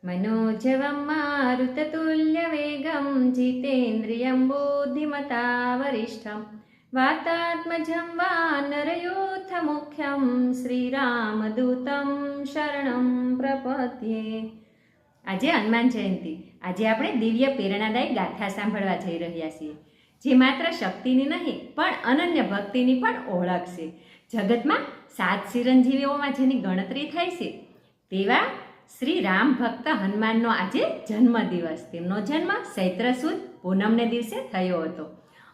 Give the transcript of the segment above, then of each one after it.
मनोजवं मारुततुल्यवेगं जितेन्द्रियं बुद्धिमता वरिष्ठं वातात्मजं वानरयूथमुख्यं श्रीरामदूतं शरणं प्रपद्ये। આજે હનુમાન જયંતિ. આજે આપણે દિવ્ય પ્રેરણાદાયી ગાથા સાંભળવા જઈ રહ્યા છીએ, જે માત્ર શક્તિની નહીં પણ અનન્ય ભક્તિની પણ ઓળખ છે. જગતમાં 7 ચિરંજીવીઓમાં જેની ગણતરી થાય છે તેવા શ્રી રામ ભક્ત હનુમાનનો આજે જન્મદિવસ. તેમનો જન્મ ચૈત્ર સુદ પૂનમને દિવસે થયો હતો.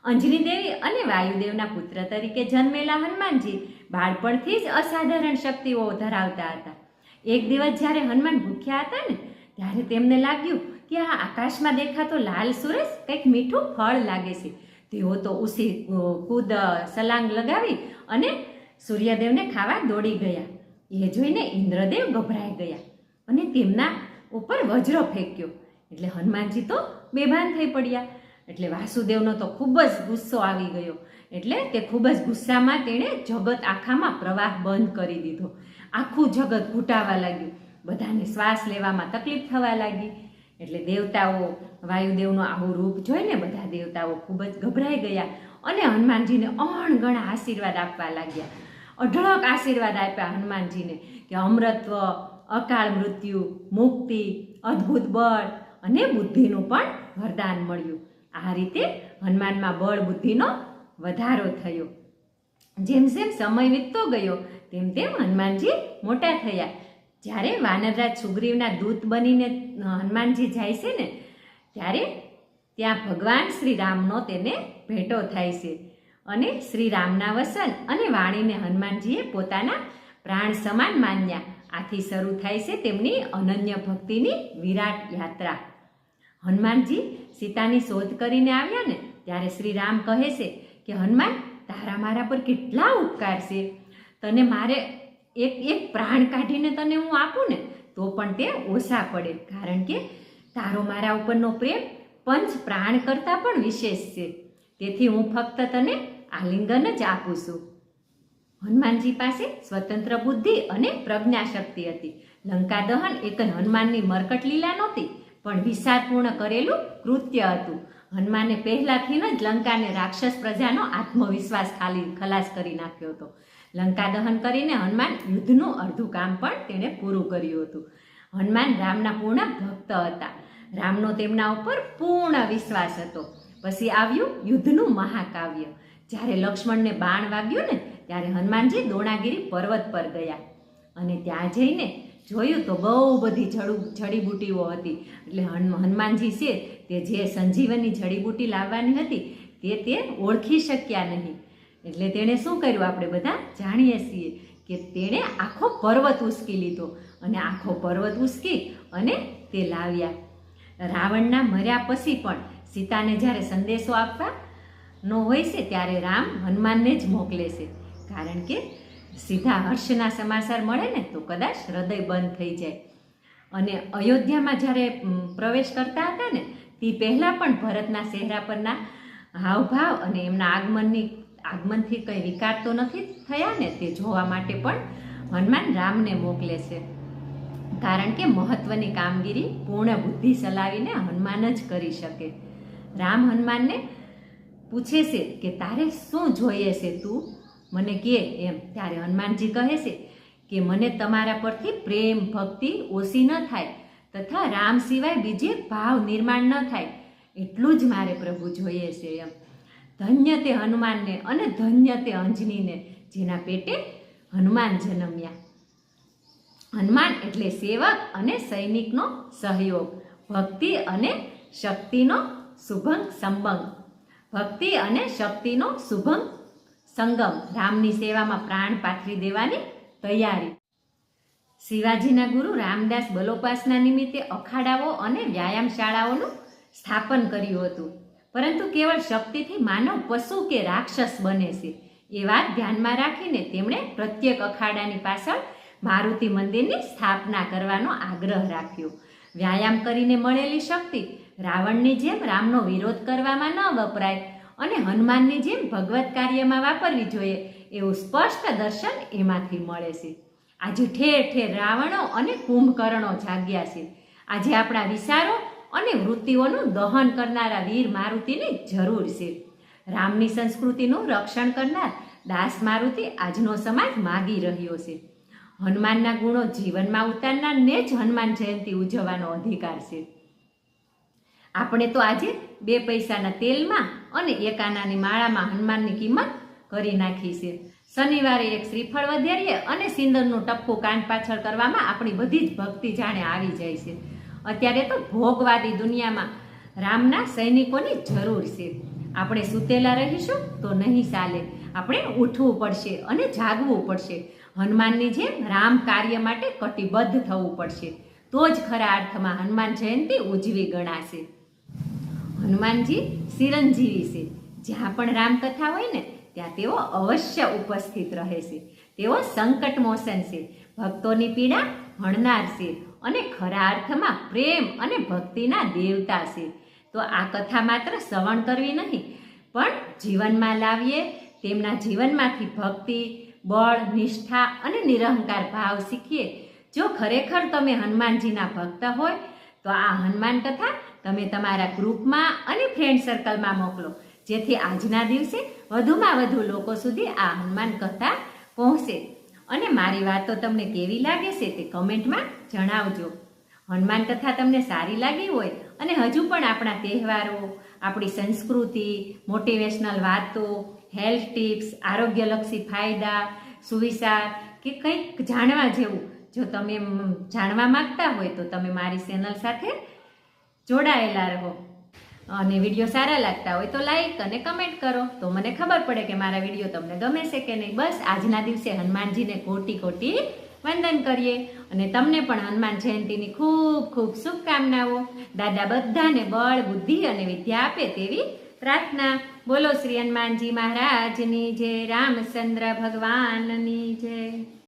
અંજની દેવી અને વાયુદેવના પુત્ર તરીકે જન્મેલા હનુમાનજી બાળપણથી જ અસાધારણ શક્તિઓ ધરાવતા હતા. એક દિવસ જ્યારે હનુમાન ભૂખ્યા હતા ને, ત્યારે તેમને લાગ્યું કે આ આકાશમાં દેખાતો લાલ સૂરજ કંઈક મીઠું ફળ લાગે છે. તેઓ તો ઉસી કૂદ સલાંગ લગાવી અને સૂર્યદેવને ખાવા દોડી ગયા. એ જોઈને ઇન્દ્રદેવ ગભરાઈ ગયા અને તેમના ઉપર વજ્ર ફેંક્યો. એટલે હનુમાનજી તો બેભાન થઈ પડ્યા. એટલે વાસુદેવનો તો ખૂબ જ ગુસ્સો આવી ગયો. એટલે તે ખૂબ જ ગુસ્સામાં તેણે જગત આખામાં પ્રવાહ બંધ કરી દીધો. આખું જગત ઘૂંટાવા લાગ્યું. બધાને શ્વાસ લેવામાં તકલીફ થવા લાગી. એટલે દેવતાઓ વાયુદેવનું આવું રૂપ જોઈને બધા દેવતાઓ ખૂબ જ ગભરાઈ ગયા અને હનુમાનજીને અણગણા આશીર્વાદ આપવા લાગ્યા. અઢળક આશીર્વાદ આપ્યા હનુમાનજીને કે અમરત્વ, અકાળ મૃત્યુ, મુક્તિ, અદ્ભુત બળ અને બુદ્ધિનું પણ વરદાન મળ્યું. આ રીતે હનુમાનમાં બળ બુદ્ધિનો વધારો થયો. જેમ જેમ સમય વીતતો ગયો તેમ તેમ હનુમાનજી મોટા થયા. જ્યારે વાનરરાજ સુગ્રીવના દૂત બનીને હનુમાનજી જાય છે ને, ત્યારે ત્યાં ભગવાન શ્રી રામનો તેને ભેટો થાય છે અને શ્રી રામના વસન અને વાણીને હનુમાનજીએ પોતાના પ્રાણ સમાન માન્યા. આથી શરૂ થાય છે તેમની અનન્ય ભક્તિની વિરાટ યાત્રા. હનુમાનજી સીતાની શોધ કરીને આવ્યા ને, ત્યારે શ્રી રામ કહે છે કે હનુમાન, તારા મારા પર કેટલા ઉપકાર છે. તને મારે એક પ્રાણ કાઢીને તને હું આપું ને તો પણ તે ઓછા પડે, કારણ કે તારો મારા ઉપરનો પ્રેમ પંચ પ્રાણ કરતાં પણ વિશેષ છે. તેથી હું ફક્ત તને આલિંગન જ આપું છું. હનુમાનજી પાસે સ્વતંત્ર બુદ્ધિ અને પ્રજ્ઞા શક્તિ હતી. લંકા દહન એક હનુમાનની મરકટ લીલા નહોતી, પણ વિચારપૂર્ણ કરેલું કૃત્ય હતું. હનુમાને પહેલાથી જ લંકાને રાક્ષસ પ્રજાનો આત્મવિશ્વાસ ખલાસ કરી નાખ્યો હતો. લંકા દહન કરીને હનુમાન યુદ્ધનું અડધું કામ પણ તેણે પૂરું કર્યું હતું. હનુમાન રામના પૂર્ણ ભક્ત હતા. રામનો તેમના ઉપર પૂર્ણ વિશ્વાસ હતો. પછી આવ્યું યુદ્ધનું મહાકાવ્ય. જ્યારે લક્ષ્મણને બાણ વાગ્યું ને, ત્યારે હનુમાનજી દ્રોણાગિરી પર્વત પર ગયા અને ત્યાં જઈને જોયું તો બહુ બધી જડીબુટીઓ હતી. એટલે હનુમાનજી છે તે જે સંજીવની જડીબુટી લાવવાની હતી તે ઓળખી શક્યા નહીં. એટલે તેણે શું કર્યું આપણે બધા જાણીએ છીએ કે તેણે આખો પર્વત ઉસકી લીધો અને આખો પર્વત ઉસકી અને તે લાવ્યા. રાવણના મર્યા પછી પણ સીતાને જ્યારે સંદેશો આપવાનો હોય છે ત્યારે રામ હનુમાનને જ મોકલે છે, કારણ કે સીધા હર્ષના સમાચાર મળે ને તો કદાચ હૃદય બંધ થઈ જાય. અને અયોધ્યામાં જ્યારે પ્રવેશ કરતા હતા ને, તે પહેલાં પણ ભરતના ચહેરા પરના હાવભાવ અને એમના આગમનથી કંઈ વિકાર તો નથી થયા ને, તે જોવા માટે પણ હનુમાન રામને મોકલે છે. કારણ કે મહત્વની કામગીરી પૂર્ણ બુદ્ધિ ચલાવીને હનુમાન જ કરી શકે. રામ હનુમાનને પૂછે છે કે તારે શું જોઈએ છે, તું મને કહે એમ. ત્યારે હનુમાનજી કહે છે કે મને તમારા પરથી પ્રેમ ભક્તિ ઓછી ન થાય તથા રામ સિવાય બીજે ભાવ નિર્માણ ન થાય, એટલું જ મારે પ્રભુ જોઈએ છે એમ. ધન્ય તે હનુમાનને અને ધન્ય તે અંજનીને જેના પેટે હનુમાન જન્મ્યા. હનુમાન એટલે સેવક અને સૈનિકનો સહયોગ, ભક્તિ અને શક્તિનો શુભંગ સંબંગ, ભક્તિ અને શક્તિનો શુભંગ સંગમ. રામની સેવામાં પ્રાણ પાથરી દેવાની તૈયારી. શિવાજીના ગુરુ રામદાસ બલોપાસના નિમિત્તે અખાડાઓ અને વ્યાયામ શાળાઓનું સ્થાપન કર્યું હતું. પરંતુ કેવળ શક્તિથી માનવ પશુ કે રાક્ષસ બને છે એ વાત ધ્યાનમાં રાખીને તેમણે પ્રત્યેક અખાડાની પાછળ મારુતિ મંદિરની સ્થાપના કરવાનો આગ્રહ રાખ્યો. વ્યાયામ કરીને મળેલી શક્તિ રાવણની જેમ રામનો વિરોધ કરવામાં ન વપરાય અને હનુમાનની જેમ ભગવત કાર્યમાં વાપરવી જોઈએ એવું સ્પષ્ટ દર્શન એમાંથી મળે છે. આજે ઠેર ઠેર રાવણો અને કુંભકર્ણો જાગ્યા છે. આજે આપણા વિચારો અને વૃત્તિઓનું દહન કરનારા વીર મારુતિની જરૂર છે. રામની સંસ્કૃતિનું રક્ષણ કરનાર દાસ મારુતિ આજનો સમાજ માગી રહ્યો છે. હનુમાનના ગુણો જીવનમાં ઉતારનારને જ હનુમાન જયંતિ ઉજવવાનો અધિકાર છે. આપણે તો આજે 2 પૈસાના તેલમાં અને 1 આનાની માળામાં હનુમાનની કિંમત કરી નાખી છે. શનિવારે એક શ્રીફળ વધારીએ અને સિંદરનું ટપકું કાન પાછળ કરવામાં આપણી બધી જ ભક્તિ જાણે આવી જાય છે. અત્યારે તો ભોગવાદી દુનિયામાં રામના સૈનિકોની જરૂર છે. આપણે સૂતેલા રહીશું તો નહીં ચાલે. આપણે ઉઠવું પડશે અને જાગવું પડશે. હનુમાનની જેમ રામ કાર્ય માટે કટિબદ્ધ થવું પડશે. તો જ ખરા અર્થમાં હનુમાન જયંતિ ઉજવી ગણાશે. હનુમાનજી ચિરંજીવી છે. જ્યાં પણ રામકથા હોય ને ત્યાં તેઓ અવશ્ય ઉપસ્થિત રહે છે. તેઓ સંકટ મોચન છે, ભક્તોની પીડા હણનાર છે અને ખરા અર્થમાં પ્રેમ અને ભક્તિના દેવતા છે. તો આ કથા માત્ર શ્રવણ કરવી નહીં, પણ જીવનમાં લાવીએ. તેમના જીવનમાંથી ભક્તિ, બળ, નિષ્ઠા અને નિરહંકાર ભાવ શીખીએ. જો ખરેખર તમે હનુમાનજીના ભક્ત હોય તો આ હનુમાન કથા તમે તમારા ગ્રુપમાં અને ફ્રેન્ડ સર્કલમાં મોકલો, જેથી આજના દિવસે વધુમાં વધુ લોકો સુધી આ હનુમાન કથા પહોંચે. અને મારી વાતો તમને કેવી લાગે છે તે કમેન્ટમાં જણાવજો. હનુમાન કથા તમને સારી લાગી હોય અને હજુ પણ આપણા તહેવારો, આપણી સંસ્કૃતિ, મોટિવેશનલ વાતો, હેલ્થ ટિપ્સ, આરોગ્યલક્ષી ફાયદા, સુવિચાર કે કંઈક જાણવા જેવું જો તમે જાણવા માંગતા હોય તો તમે મારી ચેનલ સાથે જોડાયેલા રહો. અને વિડીયો સારા લાગતા હોય તો લાઈક અને કમેન્ટ કરો, તો મને ખબર પડે કે મારા વિડીયો તમને ગમે છે કે નહીં. બસ આજના દિવસે હનુમાનજીને કોટી કોટી વંદન કરીએ. અને તમને પણ હનુમાન જયંતિની ખૂબ ખૂબ શુભકામનાઓ. દાદા બધાને બળ, બુદ્ધિ અને વિદ્યા આપે તેવી પ્રાર્થના. બોલો શ્રી હનુમાનજી મહારાજની જય, રામચંદ્ર ભગવાનની જય.